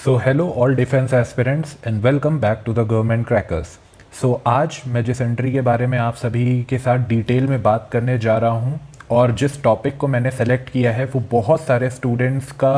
Hello all defence aspirants and welcome back to the government crackers. आज मैं जिस entry के बारे में आप सभी के साथ डिटेल में बात करने जा रहा हूँ और जिस टॉपिक को मैंने सेलेक्ट किया है वो बहुत सारे स्टूडेंट्स का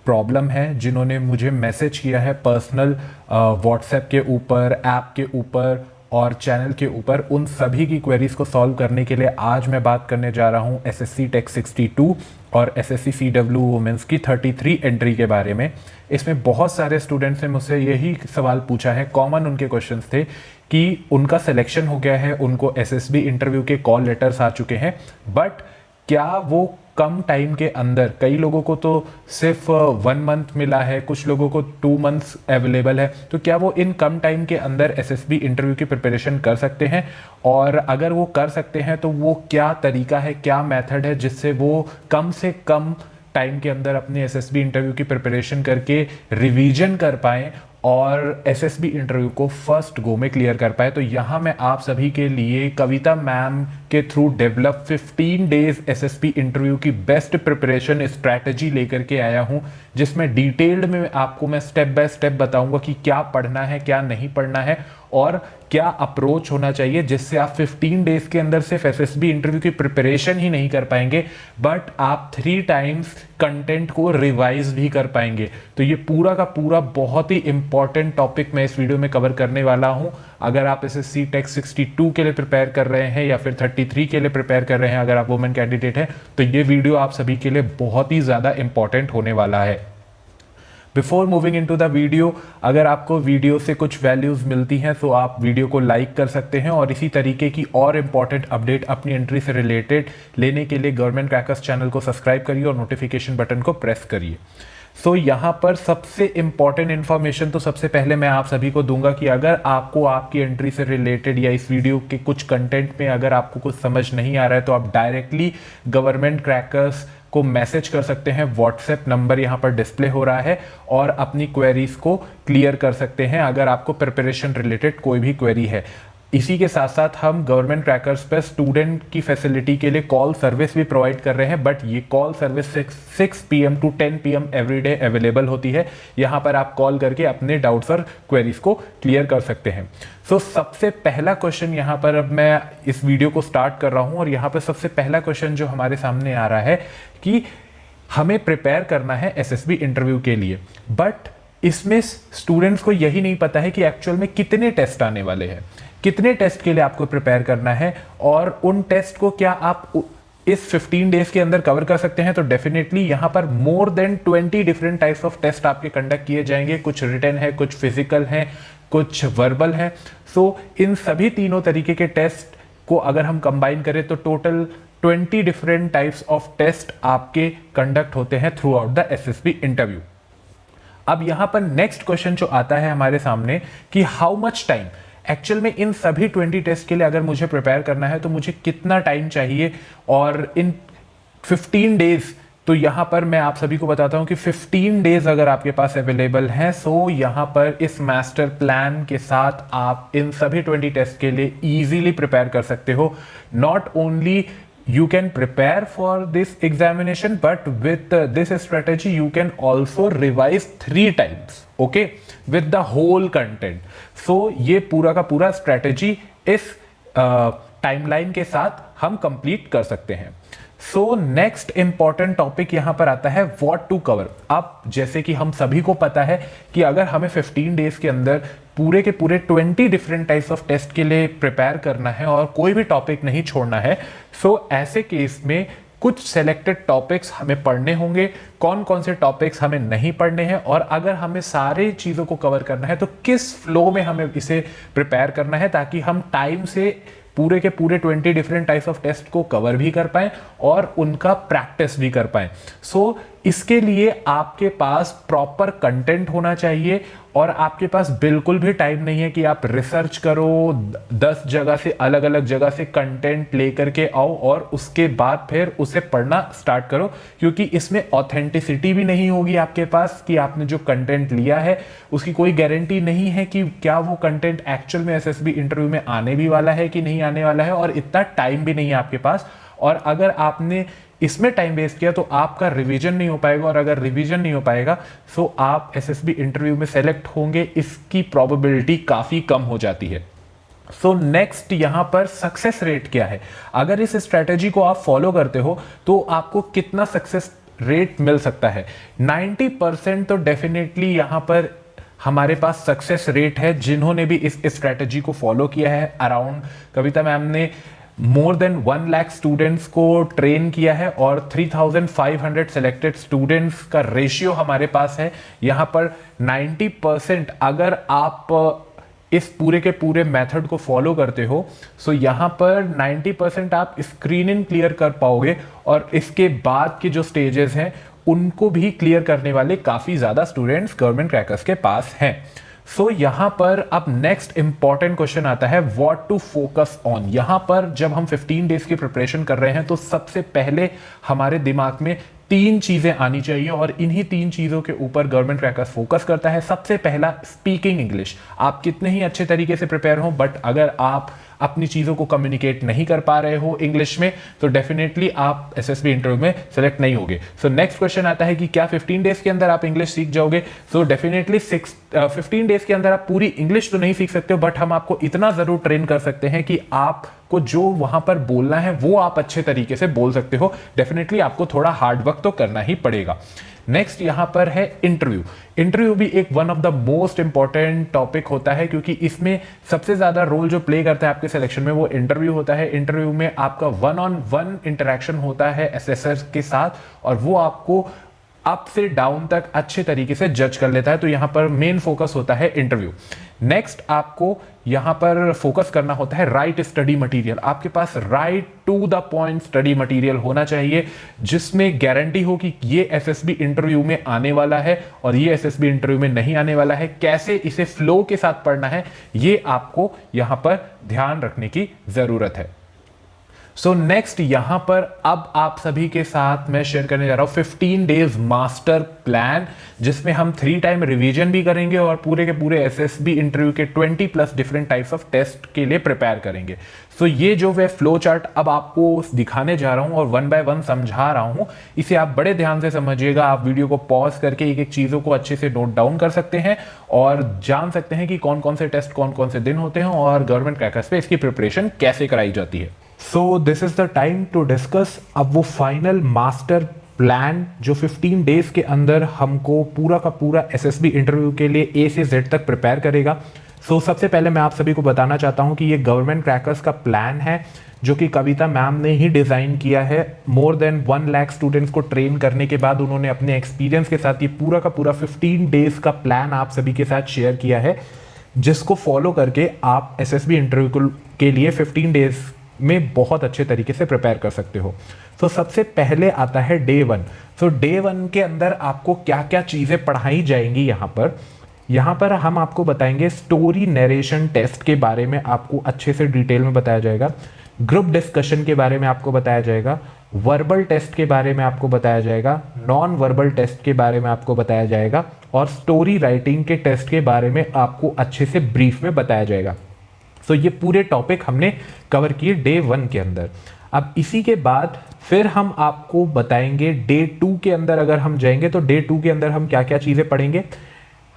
प्रॉब्लम है जिन्होंने मुझे मैसेज किया है पर्सनल व्हाट्सएप के ऊपर, ऐप के ऊपर और चैनल के ऊपर। उन सभी की क्वेरीज को सॉल्व करने के लिए आज मैं बात करने जा रहा हूँ एसएससी टेक 62 और एसएससी सीडब्ल्यू वुमेंस की 33 एंट्री के बारे में। इसमें बहुत सारे स्टूडेंट्स ने मुझसे यही सवाल पूछा है, कॉमन उनके क्वेश्चंस थे कि उनका सिलेक्शन हो गया है, उनको एसएसबी इंटरव्यू के कॉल लेटर्स आ चुके हैं, बट क्या वो कम टाइम के अंदर, कई लोगों को तो सिर्फ 1 मंथ मिला है, कुछ लोगों को 2 मंथ्स अवेलेबल है, तो क्या वो इन कम टाइम के अंदर एसएसबी इंटरव्यू की प्रिपरेशन कर सकते हैं? और अगर वो कर सकते हैं तो वो क्या तरीका है, क्या मेथड है जिससे वो कम से कम टाइम के अंदर अपने एसएसबी इंटरव्यू की प्रिपरेशन करके रिवीजन कर पाएं और एसएसबी इंटरव्यू को फर्स्ट गो में क्लियर कर पाए? तो यहाँ मैं आप सभी के लिए कविता मैम के through develop 15 days SSB interview की बेस्ट प्रिपरेशन स्ट्रैटेजी लेकर के आया हूँ, जिसमें डिटेल्ड में आपको मैं स्टेप बाय स्टेप बताऊंगा कि क्या पढ़ना है, क्या नहीं पढ़ना है और क्या अप्रोच होना चाहिए, जिससे आप 15 डेज के अंदर सिर्फ एसएसबी इंटरव्यू की प्रिपरेशन ही नहीं कर पाएंगे बट आप 3 टाइम्स कंटेंट को रिवाइज भी कर पाएंगे। तो ये पूरा का पूरा बहुत ही इंपॉर्टेंट टॉपिक मैं इस वीडियो में कवर करने वाला हूं। अगर आप एसएससी टेक 62 के लिए प्रिपेयर कर रहे हैं या फिर 33 के लिए प्रिपेयर कर रहे हैं, अगर आप वुमेन कैंडिडेट हैं, तो ये वीडियो आप सभी के लिए बहुत ही ज़्यादा इंपॉर्टेंट होने वाला है। Before moving into the video, अगर आपको वीडियो से कुछ वैल्यूज़ मिलती हैं तो आप वीडियो को लाइक कर सकते हैं और इसी तरीके की और इंपॉर्टेंट अपडेट अपनी एंट्री से रिलेटेड लेने के लिए गवर्नमेंट क्रैकर्स चैनल को सब्सक्राइब करिए और नोटिफिकेशन बटन को प्रेस करिए। यहाँ पर सबसे इंपॉर्टेंट इन्फॉर्मेशन तो सबसे पहले मैं आप सभी को दूंगा कि अगर आपको आपकी एंट्री से रिलेटेड या इस वीडियो के कुछ कंटेंट में अगर आपको कुछ समझ नहीं आ रहा है तो आप डायरेक्टली गवर्नमेंट क्रैकर्स को मैसेज कर सकते हैं। व्हाट्सएप नंबर यहाँ पर डिस्प्ले हो रहा है और अपनी क्वेरीज को क्लियर कर सकते हैं अगर आपको प्रिपरेशन रिलेटेड कोई भी क्वेरी है। इसी के साथ साथ हम गवर्नमेंट क्रैकर्स पर स्टूडेंट की फैसिलिटी के लिए कॉल सर्विस भी प्रोवाइड कर रहे हैं, बट ये call service 6 PM to 10 PM every day available होती है। यहाँ पर आप कॉल करके अपने डाउट्स और क्वेरीज को क्लियर कर सकते हैं। सबसे पहला क्वेश्चन यहाँ पर अब मैं इस वीडियो को स्टार्ट कर रहा हूँ और यहाँ पर सबसे पहला क्वेश्चन जो हमारे सामने आ रहा है कि हमें प्रिपेयर करना है एसएसबी इंटरव्यू के लिए, बट इसमें स्टूडेंट्स को यही नहीं पता है कि एक्चुअल में कितने टेस्ट आने वाले हैं, कितने टेस्ट के लिए आपको प्रिपेयर करना है और उन टेस्ट को क्या आप इस 15 डेज के अंदर कवर कर सकते हैं। तो डेफिनेटली यहां पर more than 20 different types of test आपके कंडक्ट किए जाएंगे। कुछ रिटन है, कुछ फिजिकल है, कुछ वर्बल है। इन सभी तीनों तरीके के टेस्ट को अगर हम कंबाइन करें तो total 20 different types of test आपके कंडक्ट होते हैं throughout the SSB interview. अब यहां पर नेक्स्ट क्वेश्चन जो आता है हमारे सामने कि हाउ मच टाइम, एक्चुअल में इन सभी 20 टेस्ट के लिए अगर मुझे प्रिपेयर करना है तो मुझे कितना टाइम चाहिए और इन 15 डेज। तो यहां पर मैं आप सभी को बताता हूं कि 15 डेज अगर आपके पास अवेलेबल हैं सो यहां पर इस मास्टर प्लान के साथ आप इन सभी 20 टेस्ट के लिए इजीली प्रिपेयर कर सकते हो। Not only you can prepare for this examination but with this strategy you can also revise 3 times, okay, with the whole content। ये पूरा का पूरा strategy इस टाइमलाइन के साथ हम कंप्लीट कर सकते हैं। नेक्स्ट इंपॉर्टेंट टॉपिक यहां पर आता है व्हाट टू कवर। अब जैसे कि हम सभी को पता है कि अगर हमें 15 डेज के अंदर पूरे के पूरे 20 डिफरेंट टाइप्स ऑफ टेस्ट के लिए प्रिपेयर करना है और कोई भी टॉपिक नहीं छोड़ना है, ऐसे केस में कुछ सेलेक्टेड टॉपिक्स हमें पढ़ने होंगे, कौन कौन से टॉपिक्स हमें नहीं पढ़ने हैं और अगर हमें सारी चीज़ों को कवर करना है तो किस फ्लो में हमें इसे प्रिपेयर करना है ताकि हम टाइम से पूरे के पूरे 20 डिफरेंट टाइप्स ऑफ टेस्ट को कवर भी कर पाएं और उनका प्रैक्टिस भी कर पाएं। इसके लिए आपके पास प्रॉपर कंटेंट होना चाहिए और आपके पास बिल्कुल भी टाइम नहीं है कि आप रिसर्च करो, 10 जगह से अलग अलग जगह से कंटेंट लेकर के आओ और उसके बाद फिर उसे पढ़ना स्टार्ट करो, क्योंकि इसमें ऑथेंटिसिटी भी नहीं होगी आपके पास कि आपने जो कंटेंट लिया है उसकी कोई गारंटी नहीं है कि क्या वो कंटेंट एक्चुअल में एसएसबी इंटरव्यू में आने भी वाला है कि नहीं आने वाला है और इतना टाइम भी नहीं है आपके पास। और अगर आपने इसमें टाइम वेस्ट किया तो आपका रिवीजन नहीं हो पाएगा, और अगर रिवीजन नहीं हो पाएगा तो आप एसएसबी इंटरव्यू में सेलेक्ट होंगे, इसकी प्रोबेबिलिटी काफ़ी कम हो जाती है। सो नेक्स्ट यहाँ पर सक्सेस रेट क्या है। अगर इस स्ट्रेटेजी को आप फॉलो करते हो तो आपको कितना सक्सेस रेट मिल सकता है। 90% तो डेफिनेटली यहाँ पर हमारे पास सक्सेस रेट है जिन्होंने भी इस स्ट्रेटेजी को फॉलो किया है। अराउंड कविता मैम ने मोर देन 1 लाख स्टूडेंट्स को ट्रेन किया है और 3500 सेलेक्टेड स्टूडेंट्स का रेशियो हमारे पास है। यहाँ पर 90% अगर आप इस पूरे के पूरे मेथड को फॉलो करते हो सो यहाँ पर 90% आप स्क्रीनिंग क्लियर कर पाओगे, और इसके बाद के जो स्टेजेस हैं उनको भी क्लियर करने वाले काफ़ी ज़्यादा स्टूडेंट्स गवर्नमेंट क्रैकर्स के पास हैं। सो यहाँ पर अब नेक्स्ट इंपॉर्टेंट क्वेश्चन आता है व्हाट टू फोकस ऑन। यहाँ पर जब हम 15 डेज की प्रिपरेशन कर रहे हैं तो सबसे पहले हमारे दिमाग में 3 चीजें आनी चाहिए, और इन्हीं 3 चीजों के ऊपर गवर्नमेंट क्रैकर्स फोकस करता है। सबसे पहला, स्पीकिंग इंग्लिश। आप कितने ही अच्छे तरीके से प्रिपेयर हो, बट अगर आप अपनी चीजों को कम्युनिकेट नहीं कर पा रहे हो इंग्लिश में तो डेफिनेटली आप एसएसबी इंटरव्यू में सेलेक्ट नहीं होगे। सो नेक्स्ट क्वेश्चन आता है कि क्या 15 डेज के अंदर आप इंग्लिश सीख जाओगे। सो डेफिनेटली 15 डेज के अंदर आप पूरी इंग्लिश तो नहीं सीख सकते हो, बट हम आपको इतना जरूर ट्रेन कर सकते हैं कि आपको जो वहां पर बोलना है वो आप अच्छे तरीके से बोल सकते हो। डेफिनेटली आपको थोड़ा हार्ड वर्क तो करना ही पड़ेगा। नेक्स्ट यहां पर है इंटरव्यू। इंटरव्यू भी एक one of the most important topic होता है, क्योंकि इसमें सबसे ज्यादा रोल जो प्ले करता है आपके सिलेक्शन में वो इंटरव्यू होता है। इंटरव्यू में आपका 1-on-1 इंटरेक्शन होता है एसेसर के साथ, और वो आपको अप से डाउन तक अच्छे तरीके से जज कर लेता है। तो यहां पर मेन फोकस होता है इंटरव्यू। नेक्स्ट आपको यहां पर फोकस करना होता है राइट स्टडी मटेरियल। आपके पास right to the point study material होना चाहिए जिसमें गारंटी हो कि ये एसएसबी इंटरव्यू में आने वाला है और ये एसएसबी इंटरव्यू में नहीं आने वाला है। कैसे इसे फ्लो के साथ पढ़ना है ये आपको यहां पर ध्यान रखने की जरूरत है। सो नेक्स्ट यहां पर अब आप सभी के साथ मैं शेयर करने जा रहा हूं 15 डेज मास्टर प्लान, जिसमें हम 3 टाइम रिवीजन भी करेंगे और पूरे के पूरे एसएसबी इंटरव्यू के 20+ डिफरेंट टाइप्स ऑफ टेस्ट के लिए प्रिपेयर करेंगे। सो ये जो वे फ्लो चार्ट अब आपको दिखाने जा रहा हूं और 1 बाय 1 समझा रहा हूं, इसे आप बड़े ध्यान से समझिएगा। आप वीडियो को पॉज करके एक एक चीजों को अच्छे से नोट डाउन कर सकते हैं और जान सकते हैं कि कौन कौन से टेस्ट कौन कौन से दिन होते हैं और गवर्नमेंट क्रैकर्स पे इसकी प्रिपरेशन कैसे कराई जाती है। So this is the time to discuss अब वो फाइनल मास्टर प्लान जो 15 डेज के अंदर हमको पूरा का पूरा एसएसबी इंटरव्यू के लिए ए से जेड तक प्रिपेयर करेगा। सो सबसे पहले मैं आप सभी को बताना चाहता हूं कि ये गवर्नमेंट क्रैकर्स का प्लान है जो कि कविता मैम ने ही डिजाइन किया है। मोर देन 1 लाख स्टूडेंट्स को ट्रेन करने के बाद उन्होंने अपने एक्सपीरियंस के साथ ये पूरा का पूरा 15 डेज का प्लान आप सभी के साथ शेयर किया है, जिसको फॉलो करके आप एसएसबी इंटरव्यू के लिए 15 डेज में बहुत अच्छे तरीके से प्रिपेयर कर सकते हो। तो सबसे पहले आता है डे 1। तो डे 1 के अंदर आपको क्या क्या चीजें पढ़ाई जाएंगी। यहाँ पर हम आपको बताएंगे स्टोरी नरेशन टेस्ट के बारे में आपको अच्छे से डिटेल में बताया जाएगा, ग्रुप डिस्कशन के बारे में आपको बताया जाएगा, वर्बल टेस्ट के बारे में आपको बताया जाएगा, नॉन वर्बल टेस्ट के बारे में आपको बताया जाएगा और स्टोरी राइटिंग के टेस्ट के बारे में आपको अच्छे से ब्रीफ में बताया जाएगा। तो ये पूरे टॉपिक हमने कवर किए डे 1 के अंदर। अब इसी के बाद फिर हम आपको बताएंगे डे 2 के अंदर अगर हम जाएंगे तो डे 2 के अंदर हम क्या क्या चीज़ें पढ़ेंगे।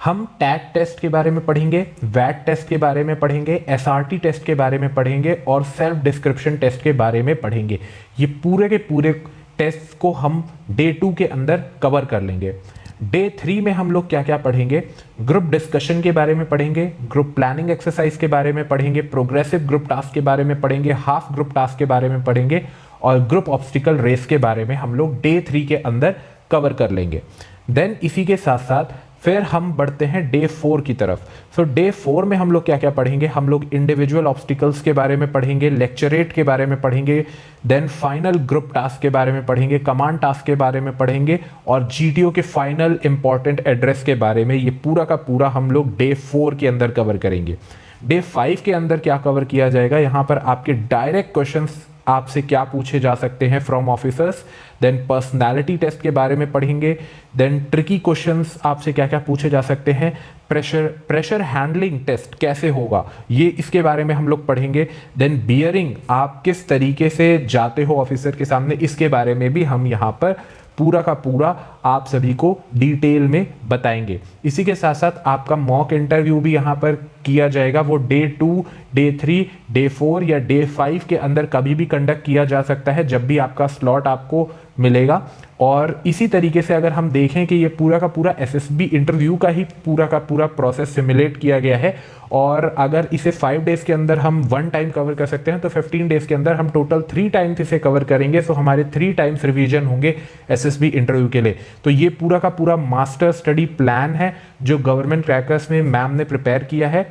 हम टैग टेस्ट के बारे में पढ़ेंगे, वैट टेस्ट के बारे में पढ़ेंगे, एसआरटी टेस्ट के बारे में पढ़ेंगे और सेल्फ डिस्क्रिप्शन टेस्ट के बारे में पढ़ेंगे। ये पूरे के पूरे टेस्ट को हम डे 2 के अंदर कवर कर लेंगे। डे 3 में हम लोग क्या क्या पढ़ेंगे, ग्रुप डिस्कशन के बारे में पढ़ेंगे, ग्रुप प्लानिंग एक्सरसाइज के बारे में पढ़ेंगे, प्रोग्रेसिव ग्रुप टास्क के बारे में पढ़ेंगे, हाफ ग्रुप टास्क के बारे में पढ़ेंगे और ग्रुप ऑब्स्टिकल रेस के बारे में हम लोग डे 3 के अंदर कवर कर लेंगे। देन इसी के साथ साथ फिर हम बढ़ते हैं डे 4 की तरफ। सो डे 4 में हम लोग क्या क्या पढ़ेंगे, हम लोग इंडिविजुअल ऑब्स्टिकल्स के बारे में पढ़ेंगे, लेक्चरेट के बारे में पढ़ेंगे, देन फाइनल ग्रुप टास्क के बारे में पढ़ेंगे, कमांड टास्क के बारे में पढ़ेंगे और जीटीओ के फाइनल इंपॉर्टेंट एड्रेस के बारे में। ये पूरा का पूरा हम लोग डे 4 के अंदर कवर करेंगे। डे 5 के अंदर क्या कवर किया जाएगा, यहाँ पर आपके डायरेक्ट क्वेश्चंस आपसे क्या पूछे जा सकते हैं from officers, then personality test के बारे में पढ़ेंगे, देन ट्रिकी क्वेश्चंस आपसे क्या क्या पूछे जा सकते हैं, प्रेशर हैंडलिंग टेस्ट कैसे होगा ये इसके बारे में हम लोग पढ़ेंगे, देन बियरिंग आप किस तरीके से जाते हो ऑफिसर के सामने इसके बारे में भी हम यहाँ पर पूरा का पूरा आप सभी को डिटेल में बताएंगे। इसी के साथ साथ आपका मॉक इंटरव्यू भी यहाँ पर किया जाएगा, वो डे 2, डे 3, डे 4 या डे 5 के अंदर कभी भी कंडक्ट किया जा सकता है जब भी आपका स्लॉट आपको मिलेगा। और इसी तरीके से अगर हम देखें कि ये पूरा का पूरा एसएसबी इंटरव्यू का ही पूरा का पूरा प्रोसेस सिमुलेट किया गया है, और अगर इसे 5 डेज के अंदर हम 1 टाइम कवर कर सकते हैं तो 15 डेज के अंदर हम टोटल 3 टाइम्स इसे कवर करेंगे। सो हमारे 3 टाइम्स रिवीजन होंगे एसएसबी इंटरव्यू के लिए। तो ये पूरा का पूरा मास्टर स्टडी प्लान है जो गवर्नमेंट क्रैकर्स में मैम ने प्रिपेयर किया है।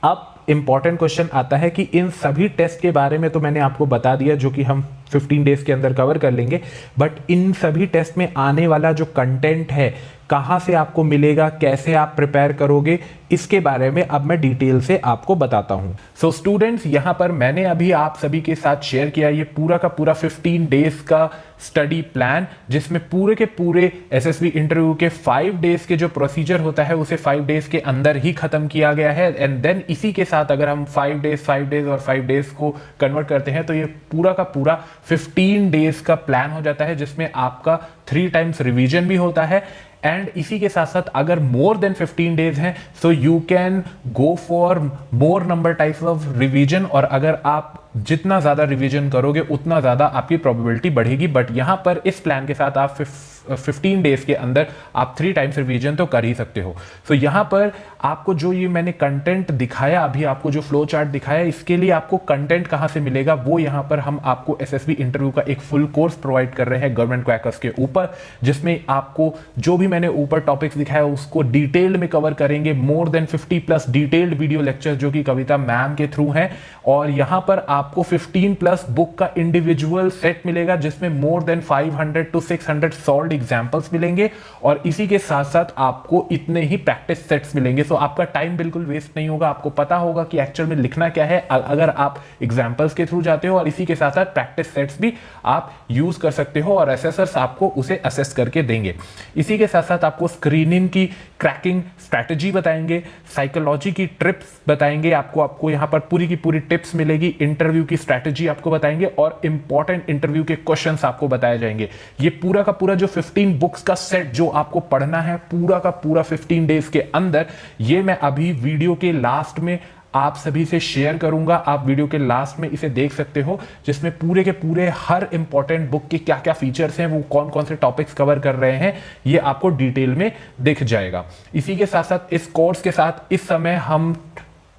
अब इंपॉर्टेंट क्वेश्चन आता है कि इन सभी टेस्ट के बारे में तो मैंने आपको बता दिया जो कि हम 15 डेज के अंदर कवर कर लेंगे, बट इन सभी टेस्ट में आने वाला जो कंटेंट है कहाँ से आपको मिलेगा, कैसे आप प्रिपेयर करोगे, इसके बारे में अब मैं डिटेल से आपको बताता हूं। सो स्टूडेंट्स, यहाँ पर मैंने अभी आप सभी के साथ शेयर किया ये पूरा का पूरा 15 डेज का स्टडी प्लान, जिसमें पूरे के पूरे एसएसबी इंटरव्यू के 5 डेज के जो प्रोसीजर होता है उसे 5 डेज के अंदर ही खत्म किया गया है। एंड देन इसी के साथ अगर हम 5 डेज और 5 डेज को कन्वर्ट करते हैं तो ये पूरा का पूरा 15 डेज का प्लान हो जाता है, जिसमें आपका 3 टाइम्स रिवीजन भी होता है। एंड इसी के साथ साथ अगर मोर देन 15 डेज हैं so you can go for more number types of revision, और अगर आप जितना ज्यादा रिवीजन करोगे उतना ज्यादा आपकी प्रोबेबिलिटी बढ़ेगी। बट यहां पर इस प्लान के साथ आप 15 डेज के अंदर आप 3 टाइम्स रिवीजन तो कर ही सकते हो। सो यहां पर आपको जो ये मैंने कंटेंट दिखाया, अभी आपको जो फ्लो चार्ट दिखाया, इसके लिए आपको कंटेंट कहां से मिलेगा वो यहां पर हम आपको एसएसबी इंटरव्यू का एक फुल कोर्स प्रोवाइड कर रहे हैं गवर्नमेंट क्रैकर्स के ऊपर, जिसमें आपको जो भी मैंने ऊपर टॉपिक्स दिखाया उसको डिटेल्ड में कवर करेंगे। More than 50 plus detailed video lecture जो कि कविता मैम के थ्रू हैं, और यहां पर आपको 15 प्लस बुक का इंडिविजुअल सेट मिलेगा जिसमें more than 500 to 600 solved examples मिलेंगे, और इसी के साथ साथ आपको इतने ही प्रैक्टिस सेट्स मिलेंगे। सो आपका टाइम बिल्कुल वेस्ट नहीं होगा, आपको पता होगा कि एक्चुअल में लिखना क्या है अगर आप एग्जांपल्स के थ्रू जाते हो, और इसी के साथ साथ प्रैक्टिस सेट्स भी आप यूज कर सकते हो और असेसर्स आपको उसे असेस करके देंगे। इसी के साथ साथ आपको स्क्रीनिंग की क्रैकिंग स्ट्रैटेजी बताएंगे, साइकोलॉजी की ट्रिप्स बताएंगे, आपको यहां पर पूरी की पूरी टिप्स मिलेगी, इंटरव्यू की स्ट्रैटेजी आपको बताएंगे, और इंपॉर्टेंट इंटरव्यू के क्वेश्चंस आपको बताए जाएंगे। ये पूरा का पूरा जो 15 बुक्स का सेट जो आपको पढ़ना है पूरा का पूरा 15 डेज के अंदर, ये मैं अभी वीडियो के लास्ट में आप सभी से शेयर करूंगा। आप वीडियो के लास्ट में इसे देख सकते हो, जिसमें पूरे के पूरे हर इंपॉर्टेंट बुक के क्या क्या फीचर्स हैं, वो कौन कौन से टॉपिक्स कवर कर रहे हैं, ये आपको डिटेल में दिख जाएगा। इसी के साथ साथ इस कोर्स के साथ इस समय हम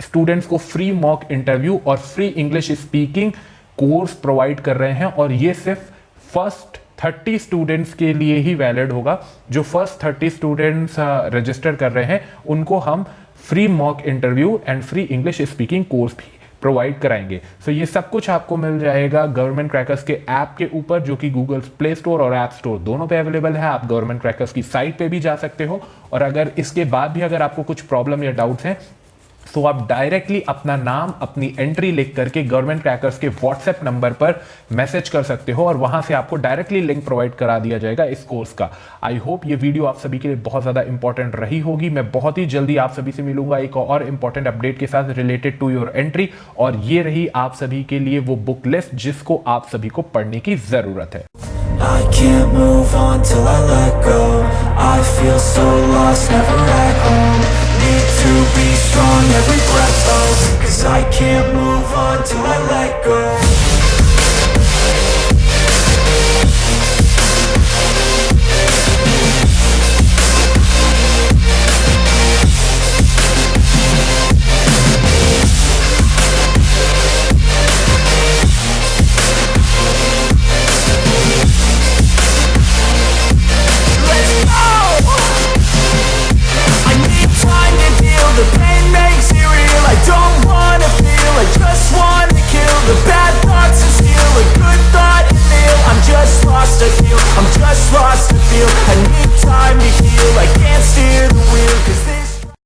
स्टूडेंट्स को फ्री मॉक इंटरव्यू और free English speaking course provide कर रहे हैं, और ये सिर्फ फर्स्ट 30 स्टूडेंट्स के लिए ही वैलिड होगा। जो फर्स्ट 30 स्टूडेंट्स रजिस्टर कर रहे हैं उनको हम free mock interview and free English speaking course भी प्रोवाइड कराएंगे। सो ये सब कुछ आपको मिल जाएगा गवर्नमेंट क्रैकर्स के ऐप के ऊपर, जो कि गूगल प्ले स्टोर और ऐप स्टोर दोनों पे अवेलेबल है। आप गवर्नमेंट क्रैकर्स की साइट पे भी जा सकते हो, और अगर इसके बाद भी अगर आपको कुछ प्रॉब्लम या डाउट्स हैं तो आप डायरेक्टली अपना नाम, अपनी एंट्री लिख करके गवर्नमेंट क्रैकर्स के व्हाट्सएप नंबर पर मैसेज कर सकते हो, और वहां से आपको डायरेक्टली लिंक प्रोवाइड करा दिया जाएगा इस कोर्स का। आई होप ये वीडियो आप सभी के लिए बहुत ज्यादा इंपॉर्टेंट रही होगी। मैं बहुत ही जल्दी आप सभी से मिलूंगा एक और इंपॉर्टेंट अपडेट के साथ रिलेटेड टू योर एंट्री, और ये रही आप सभी के लिए वो बुक लिस्ट जिसको आप सभी को पढ़ने की जरूरत है। I can't move on till I let go. I feel so lost, never at home. Need to be strong, every breath holds. 'Cause I can't move on till I let go.